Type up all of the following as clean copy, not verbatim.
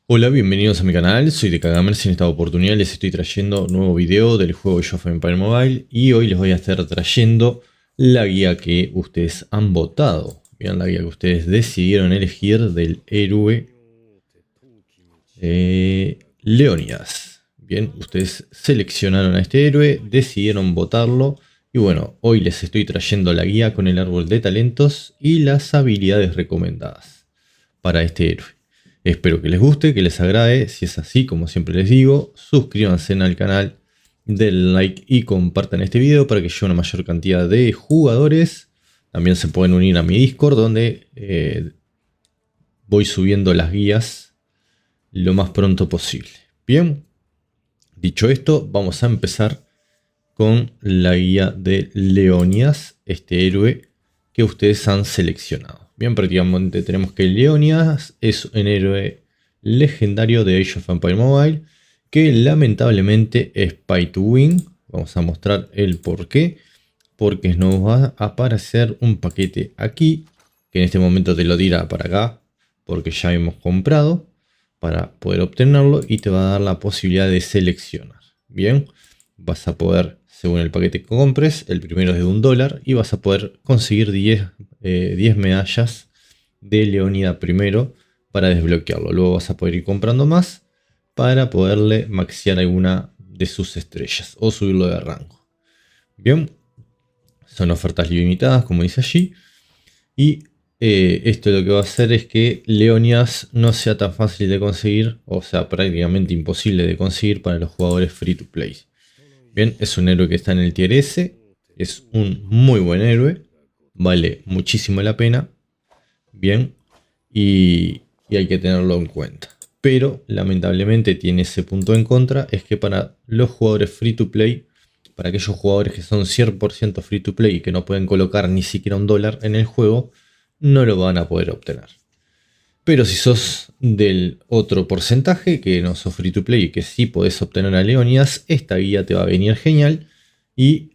Hola, bienvenidos a mi canal, soy DKGamers y en esta oportunidad les estoy trayendo un nuevo video del juego Age of Empires Mobile y hoy les voy a estar trayendo la guía que ustedes han votado. Vean la guía que ustedes decidieron elegir del héroe Leonidas. Bien, ustedes seleccionaron a este héroe, decidieron votarlo y bueno, hoy les estoy trayendo la guía con el árbol de talentos y las habilidades recomendadas para este héroe. Espero que les guste, que les agrade. Si es así, como siempre les digo, suscríbanse al canal, denle like y compartan este video para que llegue a una mayor cantidad de jugadores. También se pueden unir a mi Discord, donde voy subiendo las guías lo más pronto posible. Bien, dicho esto, vamos a empezar con la guía de Leonidas, este héroe que ustedes han seleccionado. Bien, prácticamente tenemos que Leonidas es un héroe legendario de Age of Empires Mobile que lamentablemente es pay to win. Vamos a mostrar el por qué. Porque nos va a aparecer un paquete aquí, que en este momento te lo dirá para acá, porque ya hemos comprado para poder obtenerlo y te va a dar la posibilidad de seleccionar. Bien, vas a poder, según el paquete que compres, el primero es de $1 y vas a poder conseguir 10 medallas de Leonidas primero para desbloquearlo. Luego vas a poder ir comprando más para poderle maxear alguna de sus estrellas o subirlo de rango. Bien, son ofertas limitadas como dice allí. Y esto lo que va a hacer es que Leonidas no sea tan fácil de conseguir, o sea, prácticamente imposible de conseguir para los jugadores free to play. Bien, es un héroe que está en el tier S, es un muy buen héroe, vale muchísimo la pena, bien, y hay que tenerlo en cuenta. Pero lamentablemente tiene ese punto en contra, es que para los jugadores free to play, para aquellos jugadores que son 100% free to play y que no pueden colocar ni siquiera $1 en el juego, no lo van a poder obtener. Pero si sos del otro porcentaje, que no sos free to play y que sí podés obtener a Leonidas, esta guía te va a venir genial. Y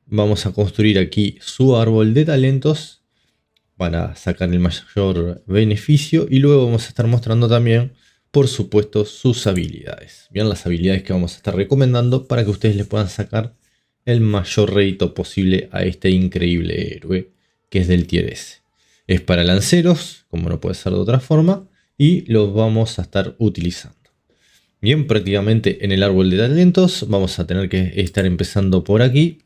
vamos a construir aquí su árbol de talentos para sacar el mayor beneficio. Y luego vamos a estar mostrando también, por supuesto, sus habilidades. Bien, las habilidades que vamos a estar recomendando para que ustedes le puedan sacar el mayor rédito posible a este increíble héroe que es del tier S. Es para lanceros, como no puede ser de otra forma, y los vamos a estar utilizando. Bien, prácticamente en el árbol de talentos vamos a tener que estar empezando por aquí.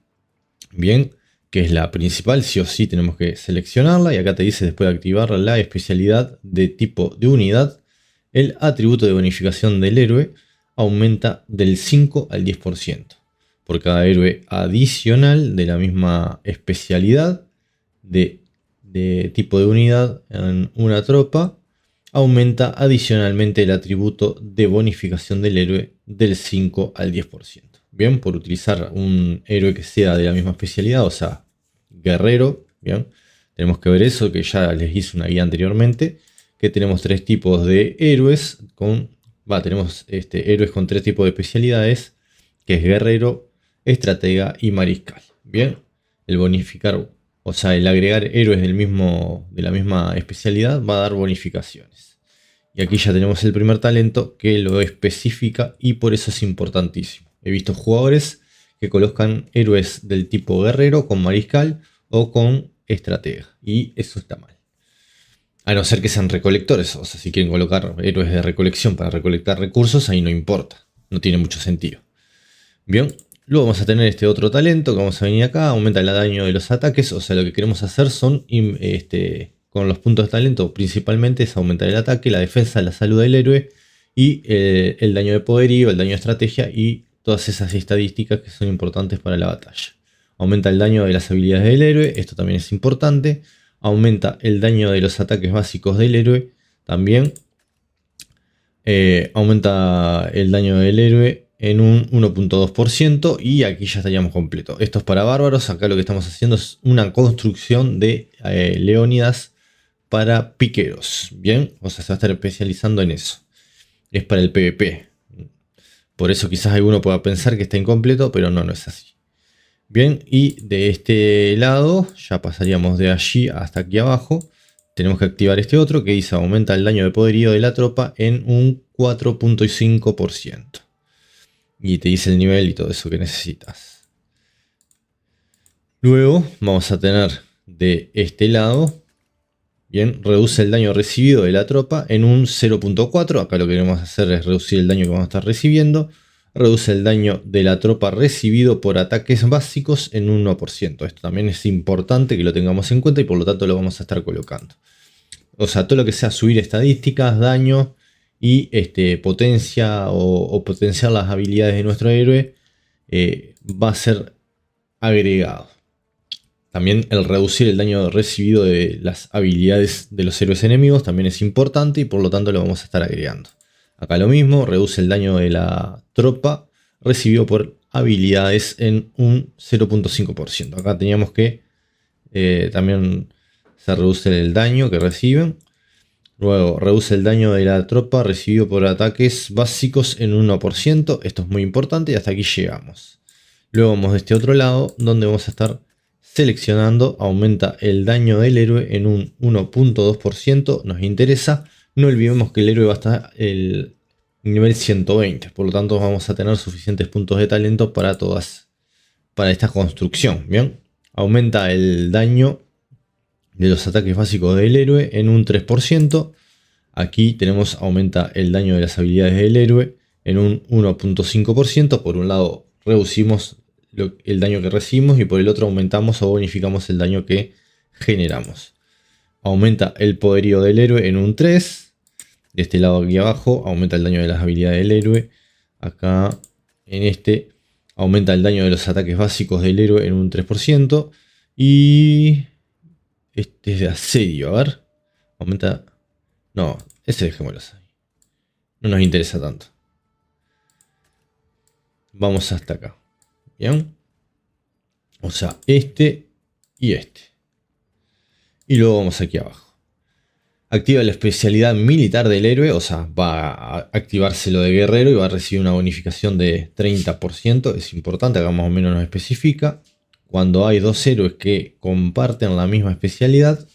Bien, que es la principal, sí o sí tenemos que seleccionarla. Y acá te dice, después de activar la especialidad de tipo de unidad, el atributo de bonificación del héroe aumenta del 5 al 10%. Por cada héroe adicional de la misma especialidad de tipo de unidad en una tropa, aumenta adicionalmente el atributo de bonificación del héroe del 5 al 10%. Bien, por utilizar un héroe que sea de la misma especialidad, o sea, guerrero, bien, tenemos que ver eso, que ya les hice una guía anteriormente, que tenemos tres tipos de héroes, tenemos héroes con tres tipos de especialidades, que es guerrero, estratega y mariscal. Bien, el bonificar, o sea, el agregar héroes de la misma especialidad va a dar bonificaciones. Y aquí ya tenemos el primer talento que lo especifica y por eso es importantísimo. He visto jugadores que colocan héroes del tipo guerrero con mariscal o con estratega. Y eso está mal. A no ser que sean recolectores. O sea, si quieren colocar héroes de recolección para recolectar recursos, ahí no importa. No tiene mucho sentido. Bien. Luego vamos a tener este otro talento que vamos a venir acá. Aumenta el daño de los ataques. O sea, lo que queremos hacer son con los puntos de talento principalmente es aumentar el ataque, la defensa, la salud del héroe y el daño de poderío, el daño de estrategia y todas esas estadísticas que son importantes para la batalla. Aumenta el daño de las habilidades del héroe, esto también es importante. Aumenta el daño de los ataques básicos del héroe también. Aumenta el daño del héroe en un 1.2% y aquí ya estaríamos completo. Esto es para bárbaros. Acá lo que estamos haciendo es una construcción de Leónidas para piqueros. Bien, o sea, se va a estar especializando en eso. Es para el PvP. Por eso quizás alguno pueda pensar que está incompleto, pero no, no es así. Bien, y de este lado ya pasaríamos de allí hasta aquí abajo. Tenemos que activar este otro que dice aumenta el daño de poderío de la tropa en un 4.5%. Y te dice el nivel y todo eso que necesitas. Luego vamos a tener de este lado, bien, reduce el daño recibido de la tropa en un 0.4. Acá lo que queremos hacer es reducir el daño que vamos a estar recibiendo. Reduce el daño de la tropa recibido por ataques básicos en un 1%. Esto también es importante que lo tengamos en cuenta y por lo tanto lo vamos a estar colocando. O sea, todo lo que sea subir estadísticas, daño y potencia o potenciar las habilidades de nuestro héroe va a ser agregado. También el reducir el daño recibido de las habilidades de los héroes enemigos también es importante y por lo tanto lo vamos a estar agregando. Acá lo mismo, reduce el daño de la tropa recibido por habilidades en un 0.5%. Acá teníamos que también se reduce el daño que reciben. Luego reduce el daño de la tropa recibido por ataques básicos en un 1%. Esto es muy importante y hasta aquí llegamos. Luego vamos de este otro lado donde vamos a estar seleccionando, aumenta el daño del héroe en un 1.2%, nos interesa. No olvidemos que el héroe va a estar el nivel 120, por lo tanto vamos a tener suficientes puntos de talento para esta construcción. Bien, aumenta el daño de los ataques básicos del héroe en un 3%. Aquí tenemos aumenta el daño de las habilidades del héroe en un 1.5%. Por un lado reducimos el daño que recibimos y por el otro aumentamos o bonificamos el daño que generamos. Aumenta el poderío del héroe en un 3%. De este lado aquí abajo aumenta el daño de las habilidades del héroe. Acá en este aumenta el daño de los ataques básicos del héroe en un 3%. Y este es de asedio, a ver. Aumenta... No, ese dejémoslo ahí. No nos interesa tanto. Vamos hasta acá. Bien. O sea, este y este. Y luego vamos aquí abajo. Activa la especialidad militar del héroe. O sea, va a activarse lo de guerrero y va a recibir una bonificación de 30%. Es importante, acá más o menos nos especifica. Cuando hay dos héroes que comparten la misma especialidad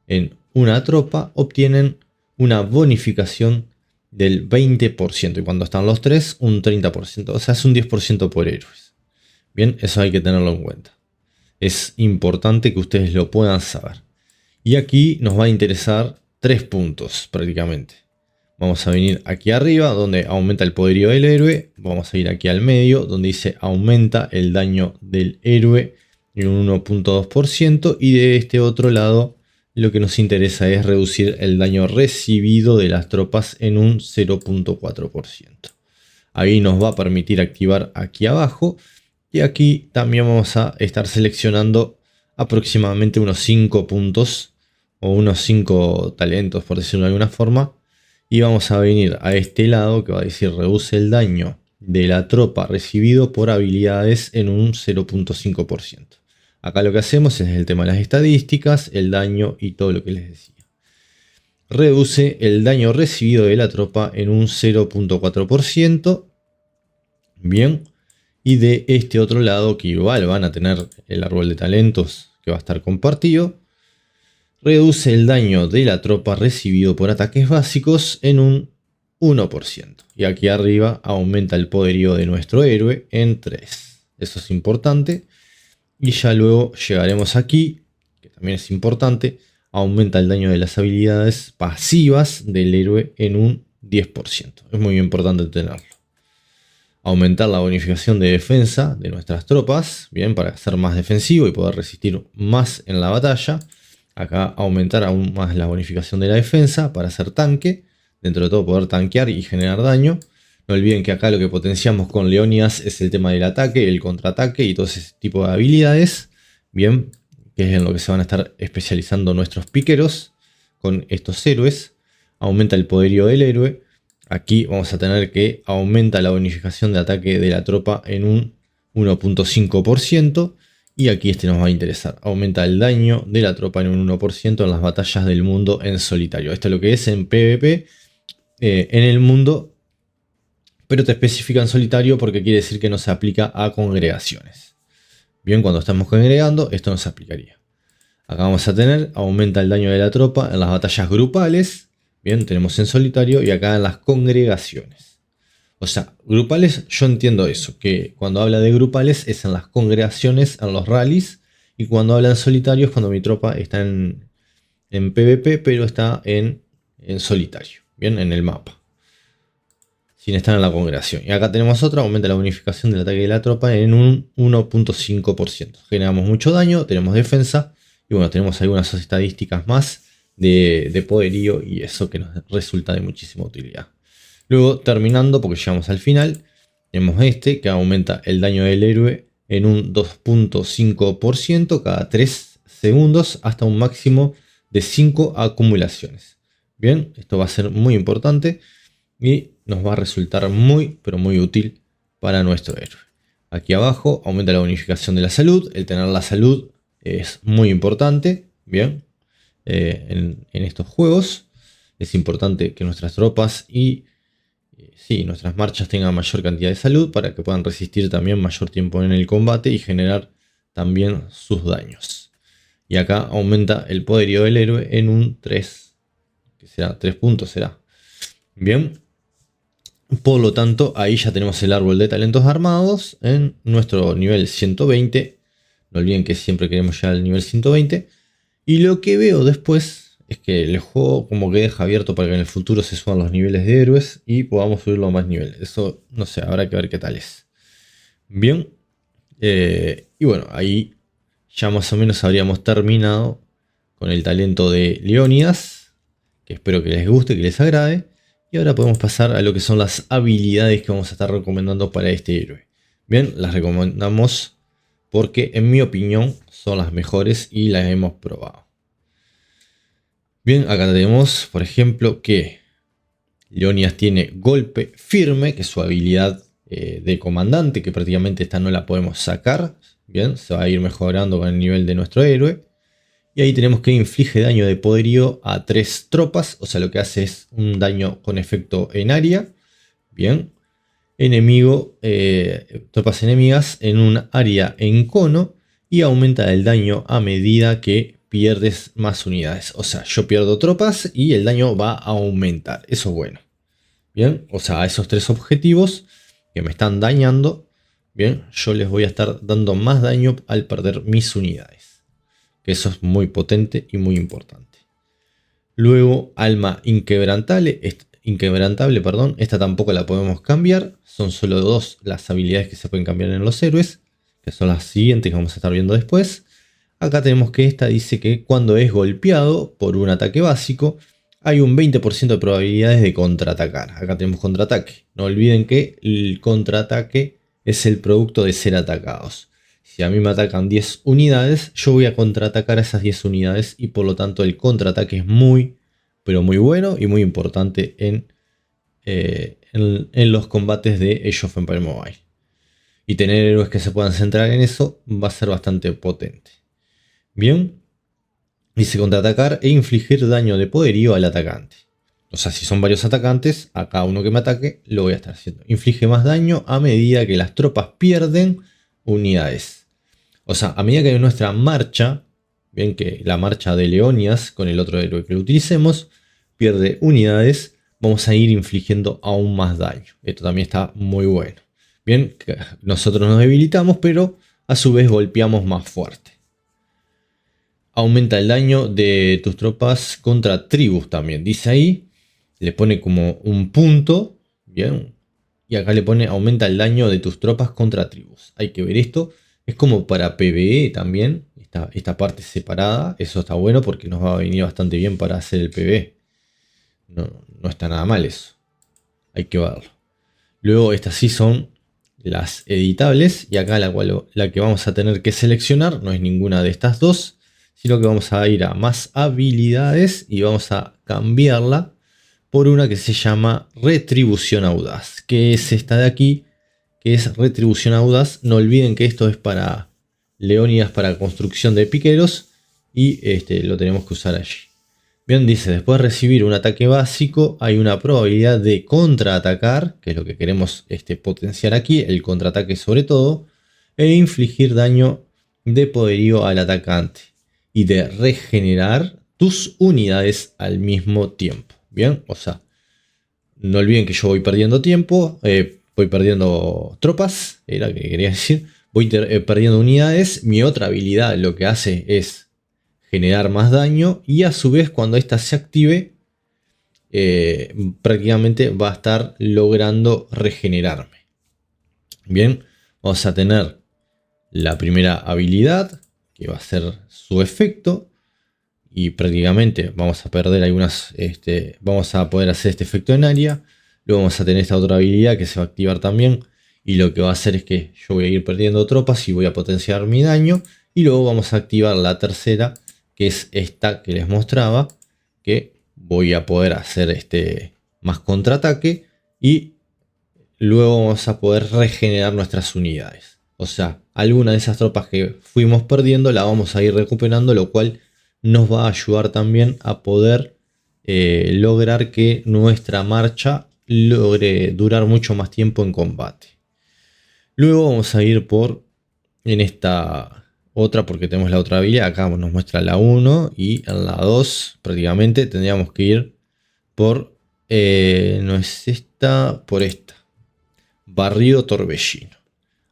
en una tropa, obtienen una bonificación del 20%. Y cuando están los tres, un 30%. O sea, es un 10% por héroes. Bien, eso hay que tenerlo en cuenta. Es importante que ustedes lo puedan saber. Y aquí nos va a interesar 3 puntos prácticamente. Vamos a venir aquí arriba donde aumenta el poderío del héroe. Vamos a ir aquí al medio donde dice aumenta el daño del héroe en un 1.2%. Y de este otro lado lo que nos interesa es reducir el daño recibido de las tropas en un 0.4%. Ahí nos va a permitir activar aquí abajo. Y aquí también vamos a estar seleccionando aproximadamente unos 5 puntos o unos 5 talentos, por decirlo de alguna forma. Y vamos a venir a este lado que va a decir reduce el daño de la tropa recibido por habilidades en un 0.5%. Acá lo que hacemos es el tema de las estadísticas, el daño y todo lo que les decía. Reduce el daño recibido de la tropa en un 0.4%. Bien. Y de este otro lado, que igual van a tener el árbol de talentos que va a estar compartido, reduce el daño de la tropa recibido por ataques básicos en un 1%. Y aquí arriba aumenta el poderío de nuestro héroe en 3. Eso es importante. Y ya luego llegaremos aquí, que también es importante, aumenta el daño de las habilidades pasivas del héroe en un 10%. Es muy importante tenerlo. Aumentar la bonificación de defensa de nuestras tropas, bien, para ser más defensivo y poder resistir más en la batalla. Acá aumentar aún más la bonificación de la defensa para ser tanque, dentro de todo poder tanquear y generar daño. No olviden que acá lo que potenciamos con Leonidas es el tema del ataque, el contraataque y todo ese tipo de habilidades, bien, que es en lo que se van a estar especializando nuestros piqueros con estos héroes. Aumenta el poderío del héroe. Aquí vamos a tener que aumenta la bonificación de ataque de la tropa en un 1.5%. Y aquí este nos va a interesar. Aumenta el daño de la tropa en un 1% en las batallas del mundo en solitario. Esto es lo que es en PvP. En el mundo pero te especifica en solitario porque quiere decir que no se aplica a congregaciones. Bien, cuando estamos congregando, esto no se aplicaría. Acá vamos a tener, aumenta el daño de la tropa en las batallas grupales. Bien, tenemos en solitario y acá en las congregaciones. O sea, grupales, yo entiendo eso, que cuando habla de grupales es en las congregaciones, en los rallies, y cuando habla en solitario es cuando mi tropa está en PvP, pero está en solitario, bien, en el mapa, sin estar en la congregación. Y acá tenemos otra, aumenta la bonificación del ataque de la tropa en un 1.5%. Generamos mucho daño, tenemos defensa, y bueno, tenemos algunas estadísticas más de poderío, y eso que nos resulta de muchísima utilidad. Luego, terminando, porque llegamos al final, tenemos este que aumenta el daño del héroe en un 2.5% cada 3 segundos hasta un máximo de 5 acumulaciones. Bien, esto va a ser muy importante y nos va a resultar muy, pero muy útil para nuestro héroe. Aquí abajo aumenta la bonificación de la salud. El tener la salud es muy importante. Bien, en estos juegos es importante que nuestras tropas y nuestras marchas tengan mayor cantidad de salud para que puedan resistir también mayor tiempo en el combate y generar también sus daños. Y acá aumenta el poderío del héroe en un 3, que será 3 puntos será. Bien, por lo tanto ahí ya tenemos el árbol de talentos armados en nuestro nivel 120. No olviden que siempre queremos llegar al nivel 120. Y lo que veo después es que el juego como que deja abierto para que en el futuro se suban los niveles de héroes y podamos subirlo a más niveles. Eso no sé, habrá que ver qué tal es. Bien. Y bueno, ahí ya más o menos habríamos terminado con el talento de Leonidas, que espero que les guste, que les agrade. Y ahora podemos pasar a lo que son las habilidades que vamos a estar recomendando para este héroe. Bien, las recomendamos porque en mi opinión son las mejores y las hemos probado. Bien, acá tenemos, por ejemplo, que Leonidas tiene golpe firme, que es su habilidad de comandante, que prácticamente esta no la podemos sacar. Bien, se va a ir mejorando con el nivel de nuestro héroe. Y ahí tenemos que inflige daño de poderío a 3 tropas, o sea, lo que hace es un daño con efecto en área. Bien, enemigo, tropas enemigas en un área en cono y aumenta el daño a medida que pierdes más unidades. O sea, yo pierdo tropas y el daño va a aumentar. Eso es bueno. Bien, o sea, a esos 3 objetivos que me están dañando, bien, yo les voy a estar dando más daño al perder mis unidades. Que eso es muy potente y muy importante. Luego, alma inquebrantable. Esta tampoco la podemos cambiar. Son solo 2 las habilidades que se pueden cambiar en los héroes, que son las siguientes que vamos a estar viendo después. Acá tenemos que esta dice que cuando es golpeado por un ataque básico, hay un 20% de probabilidades de contraatacar. Acá tenemos contraataque. No olviden que el contraataque es el producto de ser atacados. Si a mí me atacan 10 unidades, yo voy a contraatacar a esas 10 unidades y por lo tanto el contraataque es muy, pero muy bueno y muy importante en los combates de Age of Empires Mobile. Y tener héroes que se puedan centrar en eso va a ser bastante potente. Bien, dice contraatacar e infligir daño de poderío al atacante. O sea, si son varios atacantes, a cada uno que me ataque lo voy a estar haciendo. Inflige más daño a medida que las tropas pierden unidades. O sea, a medida que nuestra marcha, bien que la marcha de Leonidas con el otro héroe que lo utilicemos, pierde unidades, vamos a ir infligiendo aún más daño. Esto también está muy bueno. Bien, nosotros nos debilitamos, pero a su vez golpeamos más fuerte. Aumenta el daño de tus tropas contra tribus también. Dice ahí, le pone como un punto. Bien. Y acá le pone aumenta el daño de tus tropas contra tribus. Hay que ver esto. Es como para PvE también. Esta parte separada. Eso está bueno porque nos va a venir bastante bien para hacer el PvE. No está nada mal eso. Hay que verlo. Luego estas sí son las editables. Y acá la que vamos a tener que seleccionar no es ninguna de estas dos, sino que vamos a ir a más habilidades y vamos a cambiarla por una que se llama Retribución Audaz, que es esta de aquí, que es Retribución Audaz. No olviden que esto es para Leónidas, para construcción de piqueros, y lo tenemos que usar allí. Bien, dice, después de recibir un ataque básico, hay una probabilidad de contraatacar, que es lo que queremos potenciar aquí, el contraataque sobre todo, e infligir daño de poderío al atacante y de regenerar tus unidades al mismo tiempo. Bien, o sea, no olviden que yo voy perdiendo tiempo, voy perdiendo tropas, era lo que quería decir, voy perdiendo unidades. Mi otra habilidad lo que hace es generar más daño y a su vez cuando esta se active prácticamente va a estar logrando regenerarme. Bien, vamos a tener la primera habilidad que va a ser su efecto y prácticamente vamos a perder algunas, vamos a poder hacer este efecto en área. Luego vamos a tener esta otra habilidad que se va a activar también y lo que va a hacer es que yo voy a ir perdiendo tropas y voy a potenciar mi daño y luego vamos a activar la tercera, que es esta que les mostraba, que voy a poder hacer más contraataque y luego vamos a poder regenerar nuestras unidades. O sea, alguna de esas tropas que fuimos perdiendo la vamos a ir recuperando, lo cual nos va a ayudar también a poder lograr que nuestra marcha logre durar mucho más tiempo en combate. Luego vamos a ir en esta otra, porque tenemos la otra habilidad. Acá nos muestra la 1 y en la 2 prácticamente tendríamos que ir por, no es esta, por esta. Barrido Torbellino.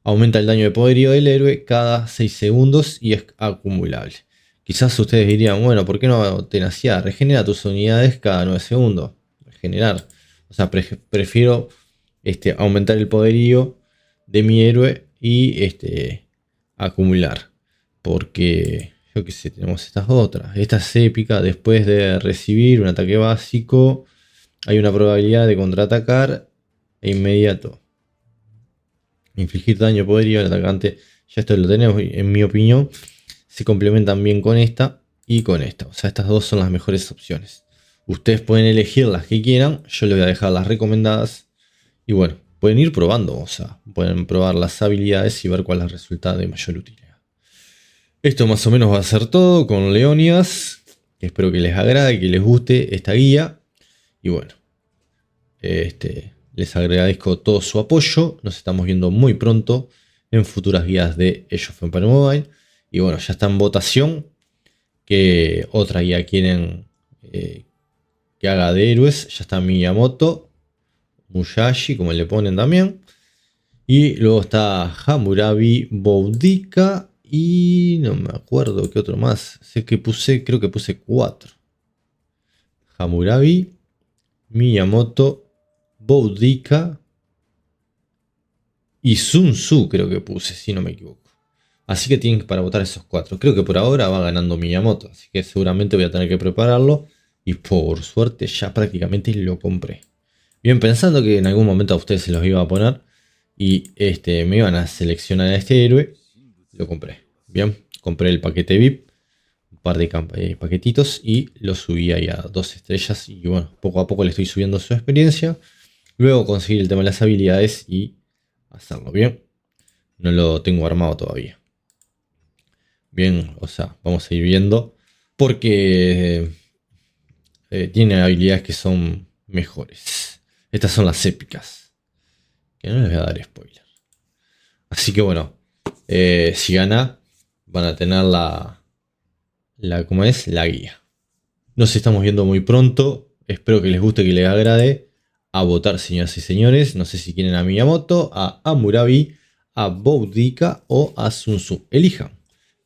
Aumenta el daño de poderío del héroe cada 6 segundos y es acumulable. Quizás ustedes dirían, bueno, ¿por qué no tenacidad? Regenera tus unidades cada 9 segundos. Regenerar. O sea, prefiero aumentar el poderío de mi héroe y acumular. Porque, yo qué sé, tenemos estas otras. Esta es épica. Después de recibir un ataque básico, hay una probabilidad de contraatacar e inmediato. Infligir daño poderío al atacante. Ya esto lo tenemos, en mi opinión. Se complementan bien con esta y con esta. O sea, estas dos son las mejores opciones. Ustedes pueden elegir las que quieran. Yo les voy a dejar las recomendadas. Y bueno, pueden ir probando. O sea, pueden probar las habilidades y ver cuál les resulta de mayor utilidad. Esto más o menos va a ser todo con Leonidas. Espero que les agrade, que les guste esta guía. Y bueno, les agradezco todo su apoyo. Nos estamos viendo muy pronto en futuras guías de Age of Empires Mobile. Y bueno, ya está en votación que otra guía quieren que haga de héroes. Ya está Miyamoto, Musashi, como le ponen también. Y luego está Hammurabi, Boudica y no me acuerdo qué otro más. Sé que creo que puse 4. Hammurabi, Miyamoto, Boudica y Sun Tzu creo que puse, si no me equivoco. Así que tienen para votar esos 4. Creo que por ahora va ganando Miyamoto. Así que seguramente voy a tener que prepararlo. Y por suerte ya prácticamente lo compré. Bien, pensando que en algún momento a ustedes se los iba a poner. Y me iban a seleccionar a este héroe. Lo compré. Bien, compré el paquete VIP. Un par de paquetitos. Y lo subí ahí a 2 estrellas. Y bueno, poco a poco le estoy subiendo su experiencia. Luego conseguir el tema de las habilidades y hacerlo bien. No lo tengo armado todavía. Bien, o sea, vamos a ir viendo. Porque tiene habilidades que son mejores. Estas son las épicas. Que no les voy a dar spoiler. Así que bueno, si gana, van a tener ¿cómo es? La guía. Nos estamos viendo muy pronto. Espero que les guste, que les agrade. A votar, señoras y señores. No sé si quieren a Miyamoto, a Hammurabi, a Boudica o a Sun Tzu. Elijan.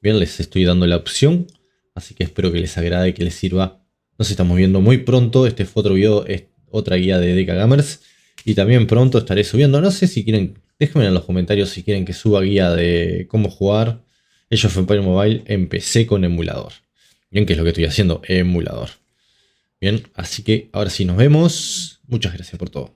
Bien, les estoy dando la opción. Así que espero que les agrade, que les sirva. Nos estamos viendo muy pronto. Este fue otro video, es otra guía de DK Gamers. Y también pronto estaré subiendo. No sé si quieren, déjenme en los comentarios si quieren que suba guía de cómo jugar Age of Empires Mobile en PC con emulador. Bien, que es lo que estoy haciendo, emulador. Bien, así que ahora sí nos vemos. Muchas gracias por todo.